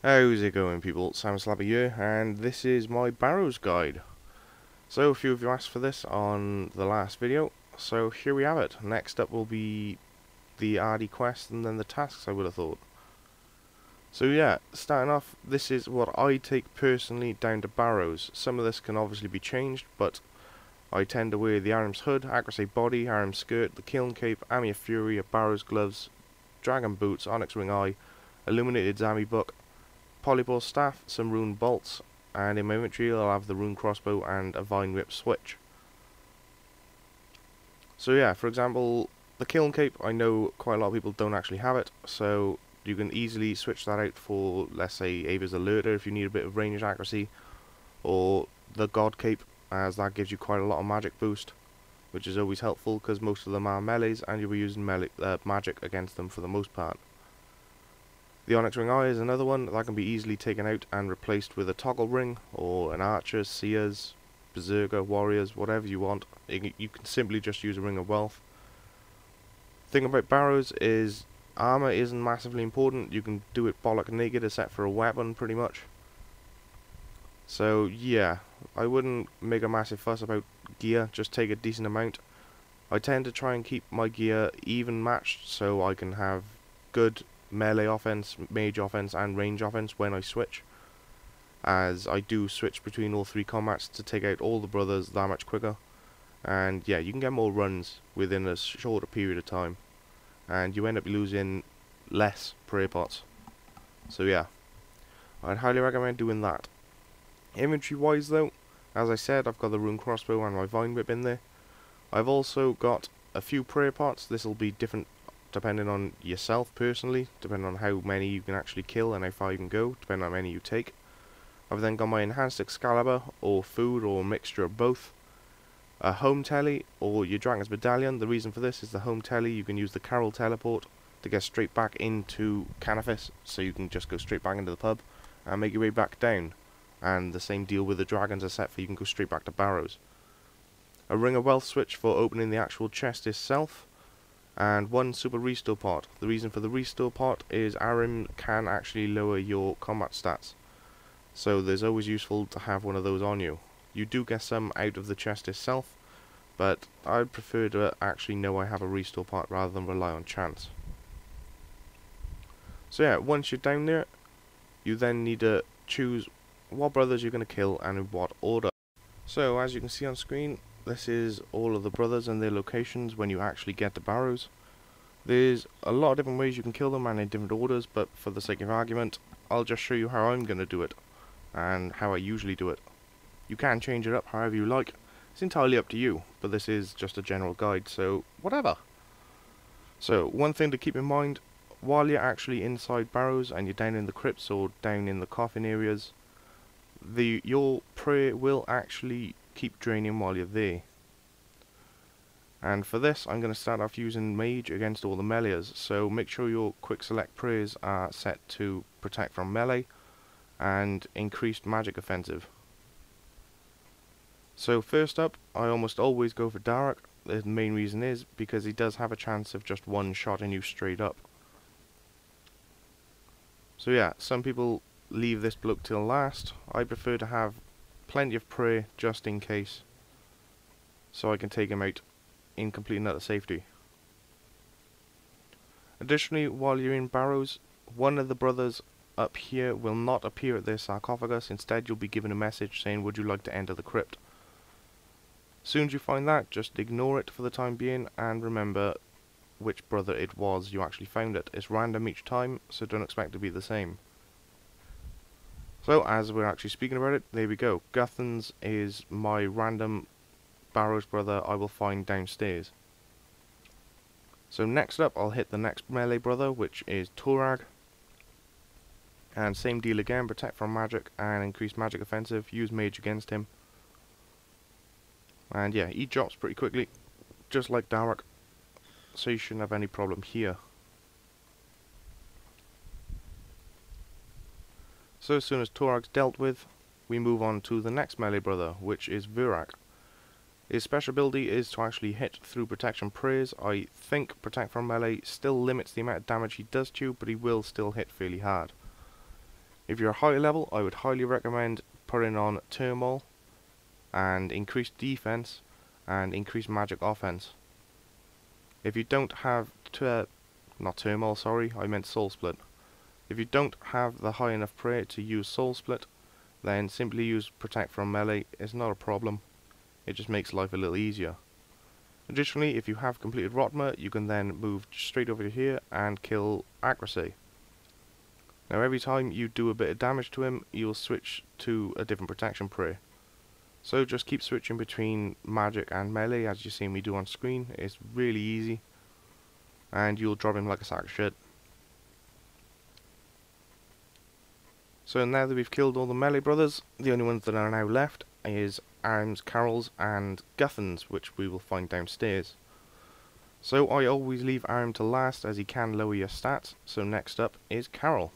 How's it going, people? Sam Slabby here, and this is my Barrows guide. So a few of you asked for this on the last video, so here we have it. Next up will be the RD quest and then the tasks, I would have thought. So yeah, starting off, this is what I take personally down to Barrows. Some of this can obviously be changed, but I tend to wear the Aram's hood, Accuracy body, Aram's skirt, the Kiln cape, Amia fury, Barrows gloves, dragon boots, onyx ring eye, illuminated Zami book, polyball staff, some rune bolts, and in my inventory I'll have the rune crossbow and a vine whip switch. So yeah, for example, the Kiln cape, I know quite a lot of people don't actually have it, so you can easily switch that out for, let's say, Ava's Alerter if you need a bit of range accuracy, or the God cape, as that gives you quite a lot of magic boost, which is always helpful because most of them are melees and you'll be using magic against them for the most part. The Onyx Ring Eye is another one that can be easily taken out and replaced with a toggle ring, or an archer, seers, berserker, warriors, whatever you want. You can simply just use a ring of wealth. Thing about Barrows is armor isn't massively important. You can do it bollock naked except for a weapon pretty much. So yeah, I wouldn't make a massive fuss about gear, just take a decent amount. I tend to try and keep my gear even matched so I can have good melee offense, mage offense and range offense when I switch, as I do switch between all three combats to take out all the brothers that much quicker. And yeah, you can get more runs within a shorter period of time, and you end up losing less prayer pots. So yeah, I'd highly recommend doing that. Inventory wise though, as I said, I've got the rune crossbow and my vine whip in there. I've also got a few prayer pots. This will be different depending on yourself personally, depending on how many you can actually kill and how far you can go, depending on how many you take. I've then got my enhanced Excalibur, or food, or a mixture of both. A home telly, or your Dragon's Medallion. The reason for this is the home telly, you can use the Carol teleport to get straight back into Canifis, so you can just go straight back into the pub and make your way back down. And the same deal with the dragons are set for, you can go straight back to Barrows. A ring of wealth switch for opening the actual chest itself, and one super restore pot. The reason for the restore pot is Aram can actually lower your combat stats, so there's always useful to have one of those on you. You do get some out of the chest itself, but I'd prefer to actually know I have a restore pot rather than rely on chance. So yeah, once you're down there, you then need to choose what brothers you're going to kill and in what order. So as you can see on screen, this is all of the brothers and their locations when you actually get to Barrows. There's a lot of different ways you can kill them and in different orders, but for the sake of argument, I'll just show you how I'm going to do it and how I usually do it. You can change it up however you like. It's entirely up to you, but this is just a general guide, so whatever. So one thing to keep in mind, while you're actually inside Barrows and you're down in the crypts or down in the coffin areas, your prayer will actually keep draining while you're there. And for this, I'm going to start off using mage against all the melees, so make sure your quick select prayers are set to protect from melee and increased magic offensive. So first up, I almost always go for Darak. The main reason is because he does have a chance of just one shotting you straight up. So yeah, some people leave this bloke till last. I prefer to have plenty of prayer just in case, so I can take him out in complete and utter safety. Additionally, while you're in Barrows, one of the brothers up here will not appear at their sarcophagus. Instead, you'll be given a message saying, would you like to enter the crypt? As soon as you find that, just ignore it for the time being and remember which brother it was you actually found it. It's random each time, so don't expect to be the same. So, as we're actually speaking about it, there we go. Guthans is my random Barrows brother I will find downstairs. So next up, I'll hit the next melee brother, which is Torag. And same deal again, protect from magic and increase magic offensive, use mage against him. And yeah, he drops pretty quickly, just like Darak, so you shouldn't have any problem here. So as soon as Torag's dealt with, we move on to the next melee brother, which is Vurak. His special ability is to actually hit through protection prayers. I think protect from melee still limits the amount of damage he does to you, but he will still hit fairly hard. If you're a higher level, I would highly recommend putting on Turmoil and increased defense and increased magic offense. If you don't have not Turmoil, sorry, I meant Soul Split. If you don't have the high enough prayer to use Soul Split, then simply use Protect from melee. It's not a problem. It just makes life a little easier. Additionally, if you have completed Rotma, you can then move straight over here and kill Accuracy. Now every time you do a bit of damage to him, you'll switch to a different protection prayer. So just keep switching between magic and melee as you see me do on screen. It's really easy. And you'll drop him like a sack of shit. So now that we've killed all the melee brothers, the only ones that are now left is Arms, Carols and Guthans, which we will find downstairs. So I always leave Arm to last as he can lower your stats, so next up is Carol.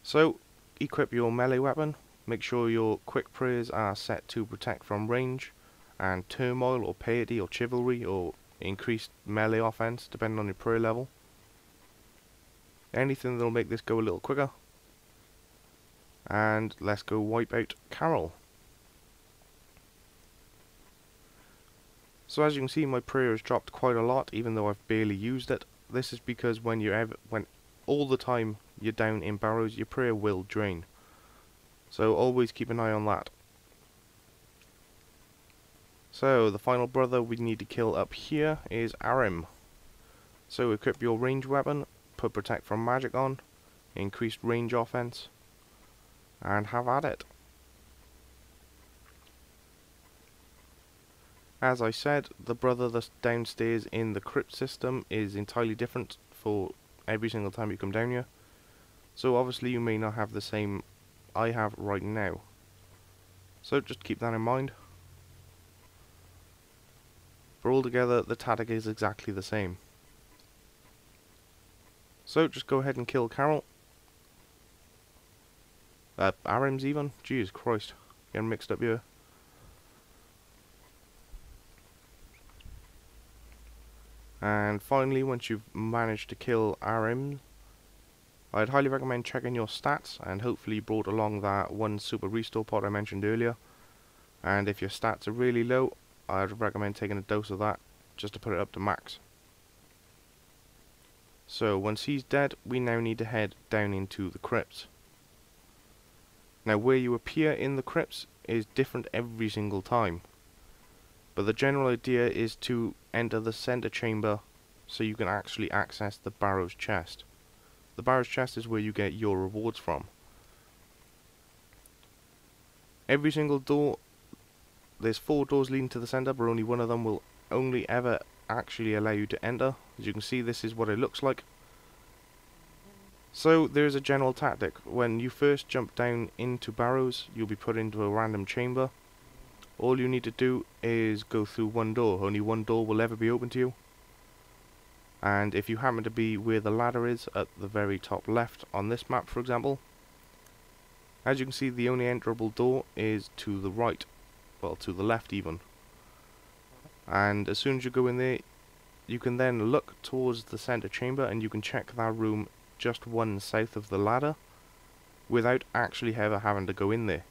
So equip your melee weapon, make sure your quick prayers are set to protect from range, and turmoil or piety or chivalry or increased melee offense depending on your prayer level. Anything that'll make this go a little quicker. And let's go wipe out Carol. So as you can see, my prayer has dropped quite a lot, even though I've barely used it. This is because when all the time you're down in Barrows, your prayer will drain. So always keep an eye on that. So the final brother we need to kill up here is Arim. So equip your range weapon, put Protect from magic on, increased range offense, and have at it. As I said, the brother that's downstairs in the crypt system is entirely different for every single time you come down here. So obviously you may not have the same I have right now. So just keep that in mind. For altogether, the tactic is exactly the same. So just go ahead and kill Carol. Arim's even? Jesus Christ. Getting mixed up here. And finally, once you've managed to kill Arim, I'd highly recommend checking your stats, and hopefully you brought along that one super restore pot I mentioned earlier. And if your stats are really low, I'd recommend taking a dose of that just to put it up to max. So once he's dead, we now need to head down into the crypts. Now where you appear in the crypts is different every single time, but the general idea is to enter the center chamber so you can actually access the Barrows chest. The Barrows chest is where you get your rewards from. Every single door, there's 4 doors leading to the center, but only one of them will only ever actually allow you to enter. As you can see, this is what it looks like. So there's a general tactic. When you first jump down into Barrows, you'll be put into a random chamber. All you need to do is go through one door. Only one door will ever be open to you. And if you happen to be where the ladder is, at the very top left on this map for example, as you can see, the only enterable door is to the right. Well, to the left even. And as soon as you go in there, you can then look towards the center chamber and you can check that room just one south of the ladder without actually ever having to go in there.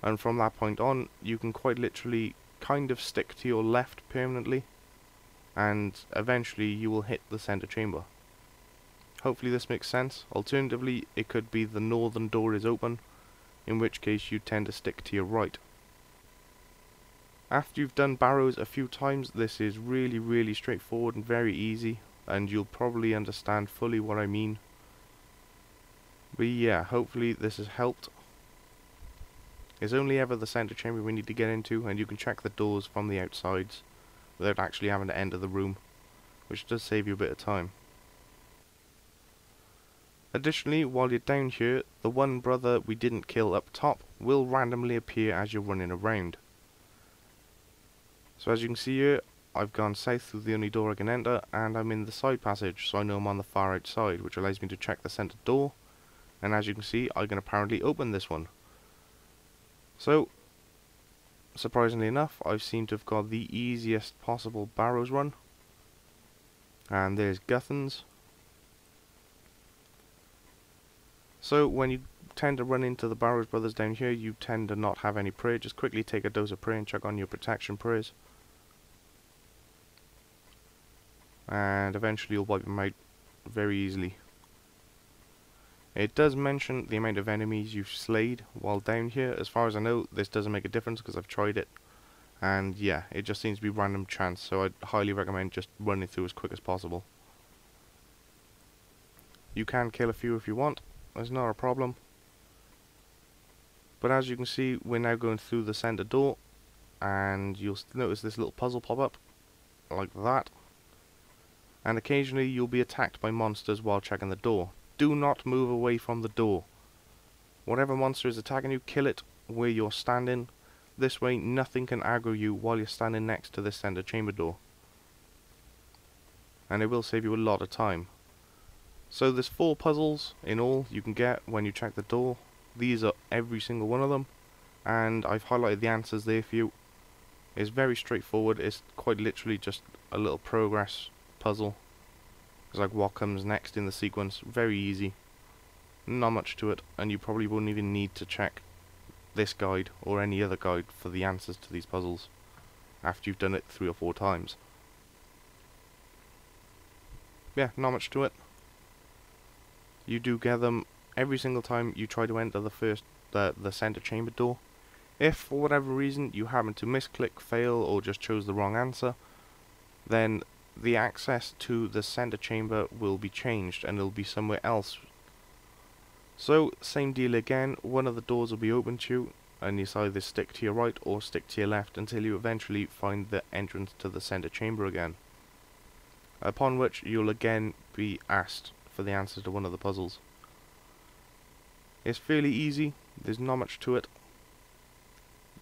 And from that point on, you can quite literally kind of stick to your left permanently, and eventually you will hit the center chamber. Hopefully this makes sense. Alternatively, it could be the northern door is open, in which case you tend to stick to your right. After you've done Barrows a few times, this is really straightforward and very easy, and you'll probably understand fully what I mean. But yeah, hopefully this has helped. It's only ever the center chamber we need to get into, and you can check the doors from the outsides without actually having to enter the room, which does save you a bit of time. Additionally, while you're down here, the one brother we didn't kill up top will randomly appear as you're running around. So as you can see here, I've gone south through the only door I can enter, and I'm in the side passage, so I know I'm on the far outside, which allows me to check the center door, and as you can see, I can apparently open this one. So, surprisingly enough, I seem to have got the easiest possible Barrows run. And there's Guthans. So when you tend to run into the Barrows brothers down here, you tend to not have any prayer. Just quickly take a dose of prayer and chuck on your protection prayers. And eventually you'll wipe them out very easily. It does mention the amount of enemies you've slayed while down here. As far as I know, this doesn't make a difference because I've tried it. And yeah, it just seems to be random chance, so I'd highly recommend just running through as quick as possible. You can kill a few if you want, that's not a problem. But as you can see, we're now going through the centre door, and you'll notice this little puzzle pop up, like that. And occasionally you'll be attacked by monsters while checking the door. Do not move away from the door. Whatever monster is attacking you, kill it where you're standing. This way nothing can aggro you while you're standing next to this centre chamber door. And it will save you a lot of time. So there's 4 puzzles in all you can get when you check the door. These are every single one of them. And I've highlighted the answers there for you. It's very straightforward. It's quite literally just a little progress puzzle. It's like what comes next in the sequence. Very easy. Not much to it. And you probably wouldn't even need to check this guide or any other guide for the answers to these puzzles after you've done it 3 or 4 times. Yeah, not much to it. You do get them every single time you try to enter the center chamber door. If for whatever reason you happen to misclick, fail, or just chose the wrong answer, then the access to the center chamber will be changed and it'll be somewhere else. So, same deal again, one of the doors will be open to you, and you either stick to your right or stick to your left until you eventually find the entrance to the center chamber again. Upon which you'll again be asked for the answer to one of the puzzles. It's fairly easy, there's not much to it.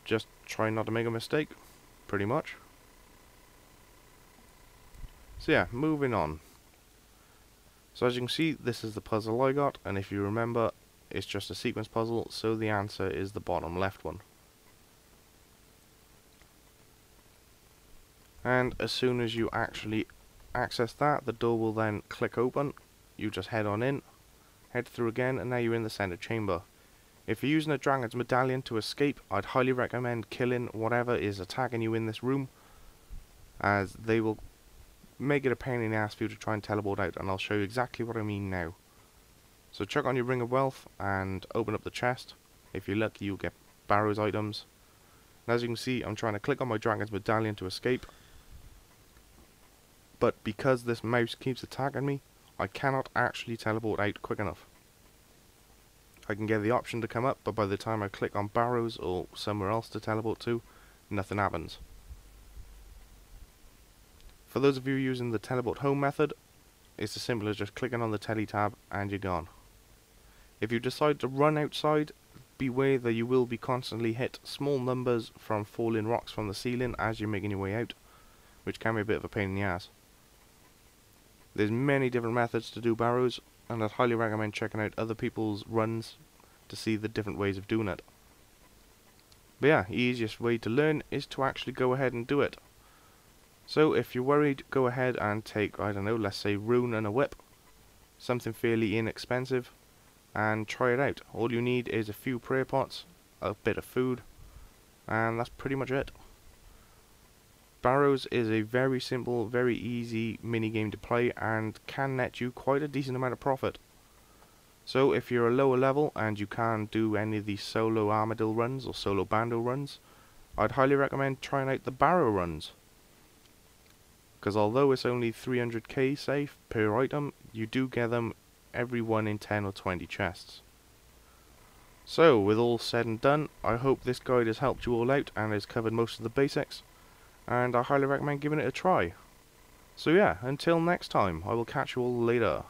Just try not to make a mistake, pretty much. So yeah, moving on. So as you can see, this is the puzzle I got, and if you remember, it's just a sequence puzzle, so the answer is the bottom left one. And as soon as you actually access that, the door will then click open. You just head on in, head through again, and now you're in the center chamber. If you're using a dragon's medallion to escape, I'd highly recommend killing whatever is attacking you in this room, as they will make it a pain in the ass for you to try and teleport out, and I'll show you exactly what I mean now. So chuck on your ring of wealth and open up the chest. If you're lucky, you'll get Barrows items. And as you can see, I'm trying to click on my dragon's medallion to escape, but because this mouse keeps attacking me, I cannot actually teleport out quick enough. I can get the option to come up, but by the time I click on Barrows or somewhere else to teleport to, nothing happens. For those of you using the teleport home method, it's as simple as just clicking on the tele tab and you're gone. If you decide to run outside, beware that you will be constantly hit small numbers from falling rocks from the ceiling as you're making your way out, which can be a bit of a pain in the ass. There's many different methods to do Barrows, and I'd highly recommend checking out other people's runs to see the different ways of doing it. But yeah, the easiest way to learn is to actually go ahead and do it. So if you're worried, go ahead and take, I don't know, let's say rune and a whip, something fairly inexpensive, and try it out. All you need is a few prayer pots, a bit of food, and that's pretty much it. Barrows is a very simple, very easy minigame to play and can net you quite a decent amount of profit. So if you're a lower level and you can't do any of these solo armadillo runs or solo bando runs, I'd highly recommend trying out the Barrow runs. Because although it's only 300k safe per item, you do get them every 1 in 10 or 20 chests. So with all said and done, I hope this guide has helped you all out and has covered most of the basics, and I highly recommend giving it a try. So yeah, until next time, I will catch you all later.